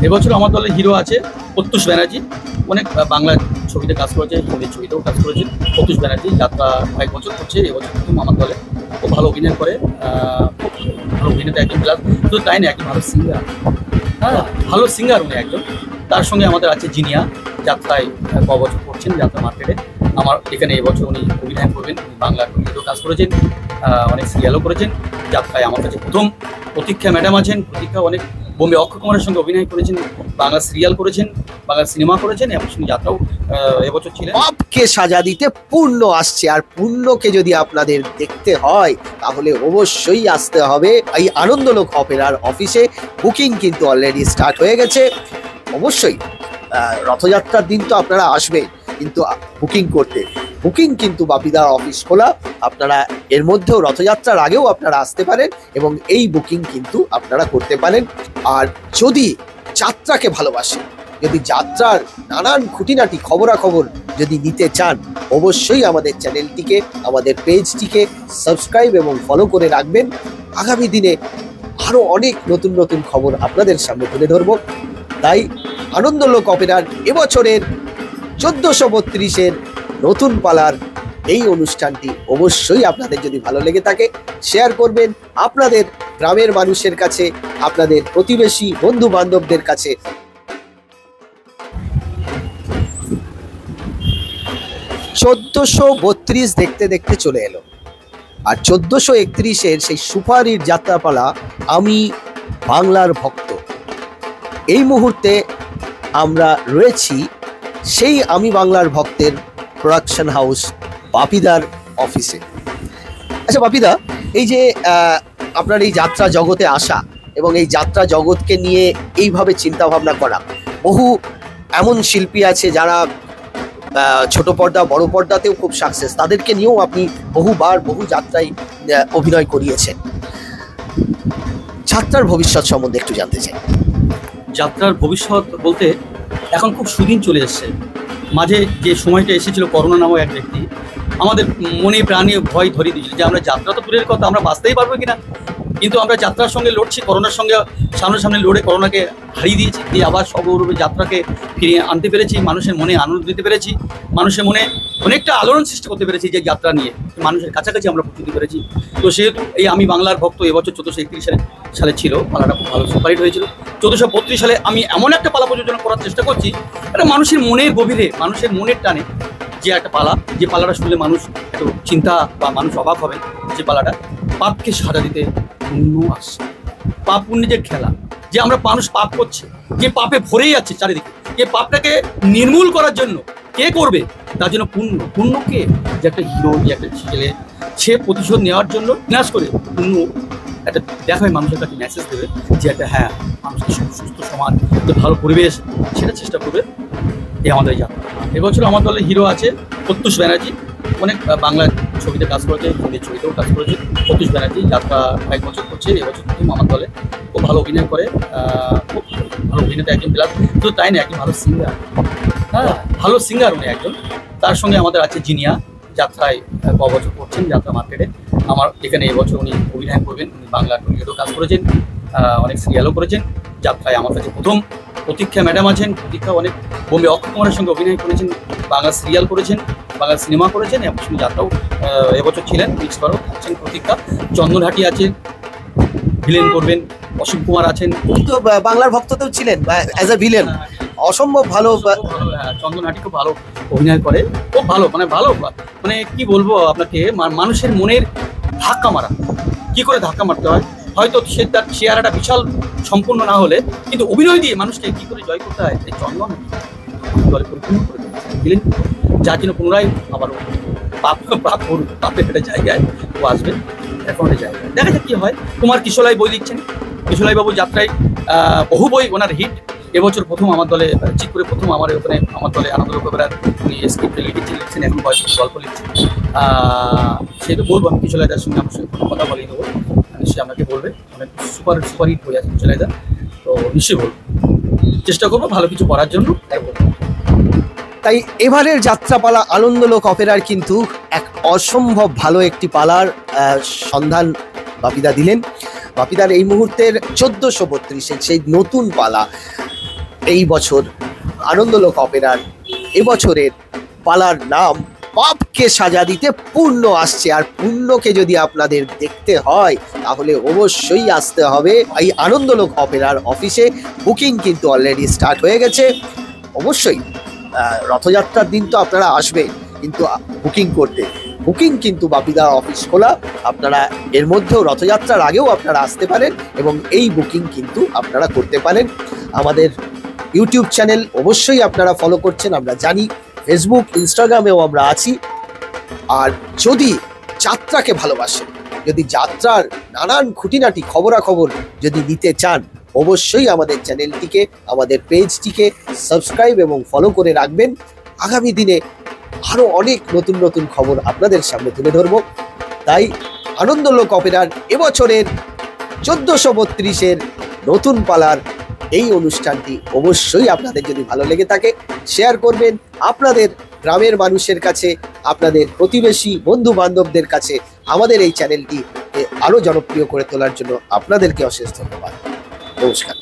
এবছর আমার দলে হিরো আছে প্রত্যুষ ব্যানার্জি, অনেক বাংলা ছবিতে কাজ করেছে, হিন্দি ছবিতেও কাজ করেছে। প্রত্যুষ ব্যানার্জি যাত্রা কয়েক বছর করছে, এবছর প্রথম আমার দলে। খুব ভালো অভিনয় করে, খুব ভালো অভিনেতা একজন, প্লাস শুধু তাই না, একজন ভালো সিঙ্গার। হ্যাঁ, ভালো সিঙ্গার উনি একজন। তার সঙ্গে আমাদের আছে জিনিয়া, যাত্রায় ক বছর করছেন যাত্রা মার্কেটে। আমার এখানে এবছর উনি অভিনয় করবেন, বাংলা টলিউডেও কাজ করেছেন, অনেক সিরিয়ালও করেছেন। যাত্রায় আমার কাছে প্রথম। প্রতীক্ষা ম্যাডাম আছেন, প্রতীক্ষা অনেক বোম্বে অক্ষয় কুমারের সঙ্গে অভিনয় করেছেন, বাংলা সিরিয়াল করেছেন, বাংলা সিনেমা করেছেন, এবং সঙ্গে যাত্রাও এবছর ছিলেন। পাপকে সাজা দিতে পূর্ণ আসছে, আর পূর্ণকে যদি আপনাদের দেখতে হয় তাহলে অবশ্যই আসতে হবে এই আনন্দলোক অপেরার অফিসে। বুকিং কিন্তু অলরেডি স্টার্ট হয়ে গেছে। অবশ্যই রথযাত্রার দিন তো আপনারা আসবেন, কিন্তু বুকিং করতে বুকিং কিন্তু বাপিদার অফিস খোলা। আপনারা এর মধ্যেও রথযাত্রার আগেও আপনারা আসতে পারেন এবং এই বুকিং কিন্তু আপনারা করতে পারেন। আর যদি যাত্রাকে ভালোবাসেন, যদি যাত্রার নানান খুঁটিনাটি খবরাখবর যদি নিতে চান, অবশ্যই আমাদের চ্যানেলটিকে, আমাদের পেজটিকে সাবস্ক্রাইব এবং ফলো করে রাখবেন। আগামী দিনে আরও অনেক নতুন নতুন খবর আপনাদের সামনে তুলে ধরব। তাই আনন্দলোক অপেরার এবছরের 1432-এর নতুন পালার এই অনুষ্ঠানটি অবশ্যই আপনাদের যদি ভালো লেগে থাকে শেয়ার করবেন আপনাদের গ্রামের মানুষের কাছে, আপনাদের প্রতিবেশী বন্ধু বান্ধবদের কাছে। 1432 দেখতে দেখতে চলে এলো, আর 1431-এর সেই সুপারির যাত্রাপালা আমি বাংলার ভক্ত। এই মুহূর্তে আমরা রয়েছি সেই আমি বাংলার ভক্তের প্রোডাকশন হাউস বাপিদার অফিসে। আচ্ছা বাপিদা, এই যে আপনার এই যাত্রা জগতে আসা এবং এই যাত্রা জগৎকে নিয়ে এইভাবে চিন্তা ভাবনা করা, বহু এমন শিল্পী আছে যারা ছোট পর্দা বড় পর্দাতেও খুব সাকসেস, তাদেরকে নিয়েও আপনি বহুবার বহু যাত্রায় অভিনয় করিয়েছেন। যাত্রার ভবিষ্যৎ সম্বন্ধে একটু জানতে চাই। যাত্রার ভবিষ্যৎ বলতে এখন খুব সুদিন চলে এসছে। মাঝে যে সময়টা এসেছিল, করোনা নামক এক ব্যক্তি আমাদের মনে প্রাণে ভয় ধরিয়ে দিয়েছিল যে আমরা যাত্রা তো দূরের কথা, আমরা বাঁচতেই পারবো কিনা। কিন্তু আমরা যাত্রার সঙ্গে লড়ছি, করোনার সঙ্গে সামনাসামনি লড়ে করোনাকে হারিয়ে দিয়েছি, দিয়ে আবার সগৌরবে যাত্রাকে ফিরিয়ে আনতে পেরেছি, মানুষের মনে আনন্দ দিতে পেরেছি, মানুষের মনে অনেকটা আলোড়ন সৃষ্টি করতে পেরেছি যে যাত্রা নিয়ে মানুষের কাছাকাছি আমরা পৌঁছতে পেরেছি। তো সেহেতু এই আমি বাংলার ভক্ত এবছর 1431 সালে ছিল, পালাটা খুব ভালো সুপারহিট হয়েছিল। 1432 সালে আমি এমন একটা পালা প্রযোজনা করার চেষ্টা করছি, এটা মানুষের মনের গভীরে, মানুষের মনের টানে যে একটা পালা, যে পালাটা শুনলে মানুষ একটু চিন্তা বা মানুষ অবাক হবে। যে পালাটা পাপকে সাজা দিতে পুণ্য আসছে। পাপ পুণ্যের খেলা, যে আমরা মানুষ পাপ করছে, যে পাপে ভরেই যাচ্ছে চারিদিকে, যে পাপটাকে নির্মূল করার জন্য কে করবে, তার জন্য পুণ্য। পুণ্য কে? যে একটা হিরো, যে একটা ছেলে, সে প্রতিশোধ নেওয়ার জন্য বিনাশ করে পুণ্য একটা দেখায় মানুষের কাছে, মেসেজ দেবে যে একটা হ্যাঁ মানুষকে সুস্থ সমাজ, যে ভালো পরিবেশ, সেটা চেষ্টা করবে। এই আমাদের যাত্রা। এবছর আমার দলে হিরো আছে প্রত্যুষ ব্যানার্জি, অনেক বাংলা ছবিতে কাজ করেছে, হিন্দি ছবিতেও কাজ করেছে। প্রত্যুষ ব্যানার্জি যাত্রা কয়েক বছর করছে, এবছর প্রথম আমার দলে। খুব ভালো অভিনয় করে, খুব ভালো অভিনেতা একজন, প্লাস শুধু তাই না, একজন ভালো সিঙ্গার। হ্যাঁ, ভালো সিঙ্গার উনি একজন। তার সঙ্গে আমাদের আছে জিনিয়া, যাত্রায় ক বছর করছেন যাত্রা মার্কেটে। আমার এখানে এবছর উনি অভিনয় করবেন, উনি বাংলা টলিউডেও কাজ করেছেন, অনেক সিরিয়ালও করেছেন। যাত্রায় আমার কাছে প্রথম। প্রতীক্ষা ম্যাডাম আছেন, প্রতীক্ষা অনেক বোম্বে অক্ষয় কুমারের সঙ্গে অভিনয় করেছেন, বাংলা সিরিয়াল করেছেন, বাংলা সিনেমা করেছেন, এবং সঙ্গে যাত্রাও এবছর ছিলেন, মিক্স করো আছেন প্রতীক্ষা। চন্দনহাটি আছেন, ভিলেন করবেন। অশোক কুমার আছেন, তো বাংলার ভক্ততেও ছিলেন অ্যাজ এ ভিলেন, অসম্ভব ভালো। চন্দনহাটি খুব ভালো অভিনয় করে, খুব ভালো, মানে ভালো, মানে কি বলবো আপনাকে, মানুষের মনের ধাক্কা মারা, কি করে ধাক্কা মারতে হয়, হয়তো সে তার চেহারাটা বিশাল সম্পূর্ণ না হলে, কিন্তু অভিনয় দিয়ে মানুষকে কি করে জয় করতে হয়, এই চন্দন দলে পরিপূর্ণ করে দিলেন, যার জন্য পুনরায় আবার পাপের একটা জায়গায় ও আসবে, এখন জায়গায় দেখা যাক কি হয়। কুমার কিশোলাই বই লিখছেন, কিশোলাই বাবু যাত্রায় বহু বই ওনার হিট। এবছর প্রথম আমার দলে, ঠিক করে প্রথম আমার ওখানে আমার দলে আনন্দলোক অপেরার উনি স্ক্রিপ্ট লিখছেন, এখন বয়স গল্প লিখছেন। সেটা বলবো আমি, কিশোলাইদার সঙ্গে আমার সঙ্গে কথা বলিয়ে দেবো, সে আমাকে বলবে, অনেক সুপার হিট হয়ে আছে কিশোলাইদা, তো নিশ্চয়ই বলবো, চেষ্টা করবো ভালো কিছু করার জন্য, তাই বলবো। তাই এবারের যাত্রাপালা আনন্দলোক অপেরার কিন্তু এক অসম্ভব ভালো একটি পালার সন্ধান বাপিদা দিলেন। বাপিদার এই মুহূর্তের 1432-এর সেই নতুন পালা এই বছর আনন্দলোক অপেরার এবছরের পালার নাম পাপকে সাজা দিতে পূর্ণ আসছে। আর পূর্ণকে যদি আপনাদের দেখতে হয় তাহলে অবশ্যই আসতে হবে এই আনন্দলোক অপেরার অফিসে। বুকিং কিন্তু অলরেডি স্টার্ট হয়ে গেছে। অবশ্যই রথযাত্রার দিন তো আপনারা আসবেন, কিন্তু বুকিং কিন্তু বাপিদা অফিস খোলা। আপনারা এর মধ্যেও রথযাত্রার আগেও আপনারা আসতে পারেন এবং এই বুকিং কিন্তু আপনারা করতে পারেন। আমাদের ইউটিউব চ্যানেল অবশ্যই আপনারা ফলো করছেন, আমরা জানি। ফেসবুক, ইনস্টাগ্রামেও আমরা আছি। আর যদি যাত্রাকে ভালোবাসেন, যদি যাত্রার নানান খুঁটিনাটি খবরাখবর যদি নিতে চান, অবশ্যই আমাদের চ্যানেলটিকে, আমাদের পেজটিকে সাবস্ক্রাইব এবং ফলো করে রাখবেন। আগামী দিনে আরও অনেক নতুন নতুন খবর আপনাদের সামনে তুলে ধরব। তাই আনন্দলোক অপেরার এবছরের 1432-এর নতুন পালার এই অনুষ্ঠানটি অবশ্যই আপনাদের যদি ভালো লেগে থাকে শেয়ার করবেন আপনাদের গ্রামের মানুষের কাছে, আপনাদের প্রতিবেশী বন্ধু বান্ধবদের কাছে। আমাদের এই চ্যানেলটি আরও জনপ্রিয় করে তোলার জন্য আপনাদেরকে অশেষ ধন্যবাদ। নমস্কার।